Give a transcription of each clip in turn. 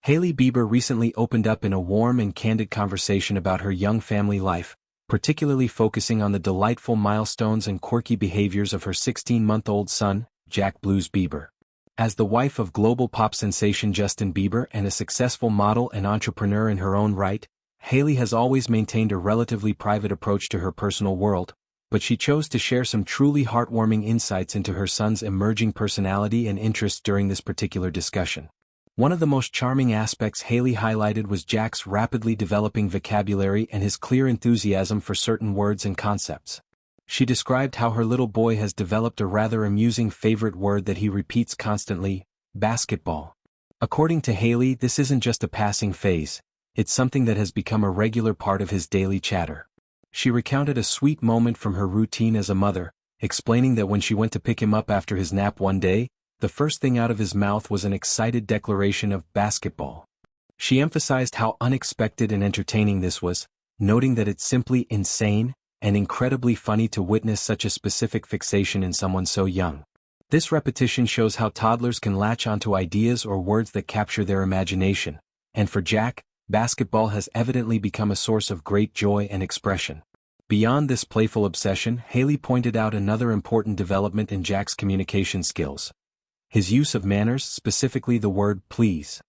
Hailey Bieber recently opened up in a warm and candid conversation about her young family life, particularly focusing on the delightful milestones and quirky behaviors of her 16-month-old son, Jack Blues Bieber. As the wife of global pop sensation Justin Bieber and a successful model and entrepreneur in her own right, Hailey has always maintained a relatively private approach to her personal world, but she chose to share some truly heartwarming insights into her son's emerging personality and interests during this particular discussion. One of the most charming aspects Hailey highlighted was Jack's rapidly developing vocabulary and his clear enthusiasm for certain words and concepts. She described how her little boy has developed a rather amusing favorite word that he repeats constantly: basketball. According to Hailey, this isn't just a passing phase, it's something that has become a regular part of his daily chatter. She recounted a sweet moment from her routine as a mother, explaining that when she went to pick him up after his nap one day, the first thing out of his mouth was an excited declaration of basketball. She emphasized how unexpected and entertaining this was, noting that it's simply insane and incredibly funny to witness such a specific fixation in someone so young. This repetition shows how toddlers can latch onto ideas or words that capture their imagination, and for Jack, basketball has evidently become a source of great joy and expression. Beyond this playful obsession, Hailey pointed out another important development in Jack's communication skills: his use of manners, specifically the word please.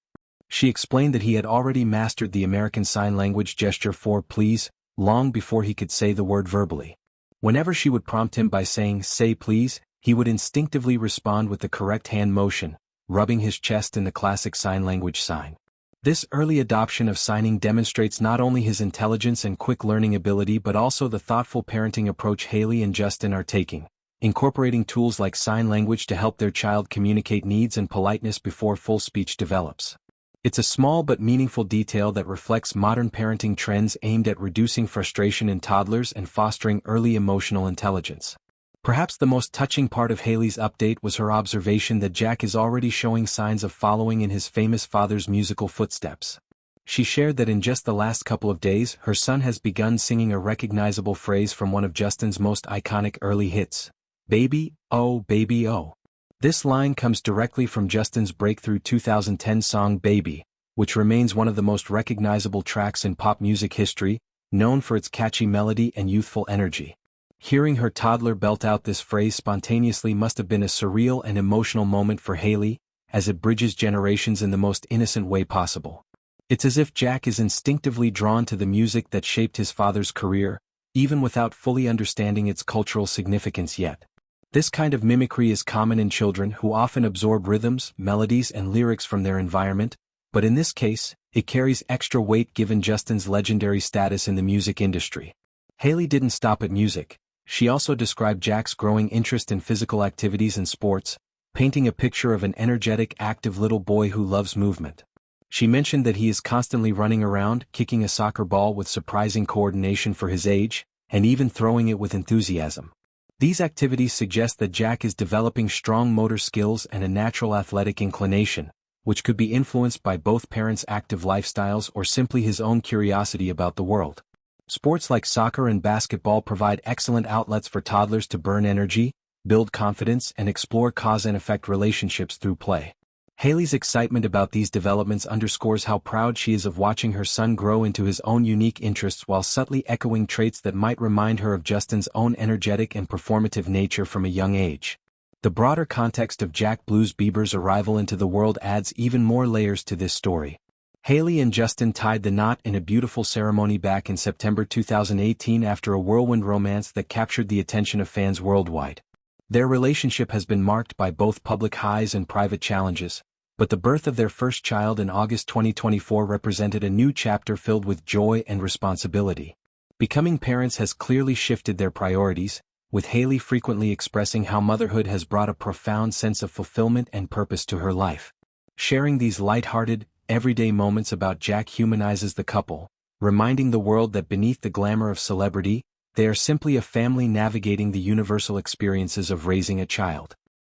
She explained that he had already mastered the American Sign Language gesture for please, long before he could say the word verbally. Whenever she would prompt him by saying, "Say please," he would instinctively respond with the correct hand motion, rubbing his chest in the classic sign language sign. This early adoption of signing demonstrates not only his intelligence and quick learning ability but also the thoughtful parenting approach Hailey and Justin are taking, incorporating tools like sign language to help their child communicate needs and politeness before full speech develops. It's a small but meaningful detail that reflects modern parenting trends aimed at reducing frustration in toddlers and fostering early emotional intelligence. Perhaps the most touching part of Hailey's update was her observation that Jack is already showing signs of following in his famous father's musical footsteps. She shared that in just the last couple of days, her son has begun singing a recognizable phrase from one of Justin's most iconic early hits, "Baby, oh baby oh." This line comes directly from Justin's breakthrough 2010 song Baby, which remains one of the most recognizable tracks in pop music history, known for its catchy melody and youthful energy. Hearing her toddler belt out this phrase spontaneously must have been a surreal and emotional moment for Hailey, as it bridges generations in the most innocent way possible. It's as if Jack is instinctively drawn to the music that shaped his father's career, even without fully understanding its cultural significance yet. This kind of mimicry is common in children who often absorb rhythms, melodies, and lyrics from their environment, but in this case, it carries extra weight given Justin's legendary status in the music industry. Hailey didn't stop at music. She also described Jack's growing interest in physical activities and sports, painting a picture of an energetic, active little boy who loves movement. She mentioned that he is constantly running around, kicking a soccer ball with surprising coordination for his age, and even throwing it with enthusiasm. These activities suggest that Jack is developing strong motor skills and a natural athletic inclination, which could be influenced by both parents' active lifestyles or simply his own curiosity about the world. Sports like soccer and basketball provide excellent outlets for toddlers to burn energy, build confidence, and explore cause and effect relationships through play. Hailey's excitement about these developments underscores how proud she is of watching her son grow into his own unique interests while subtly echoing traits that might remind her of Justin's own energetic and performative nature from a young age. The broader context of Jack Blues Bieber's arrival into the world adds even more layers to this story. Hailey and Justin tied the knot in a beautiful ceremony back in September 2018 after a whirlwind romance that captured the attention of fans worldwide. Their relationship has been marked by both public highs and private challenges, but the birth of their first child in August 2024 represented a new chapter filled with joy and responsibility. Becoming parents has clearly shifted their priorities, with Hailey frequently expressing how motherhood has brought a profound sense of fulfillment and purpose to her life. Sharing these light-hearted, everyday moments about Jack humanizes the couple, reminding the world that beneath the glamour of celebrity, they are simply a family navigating the universal experiences of raising a child.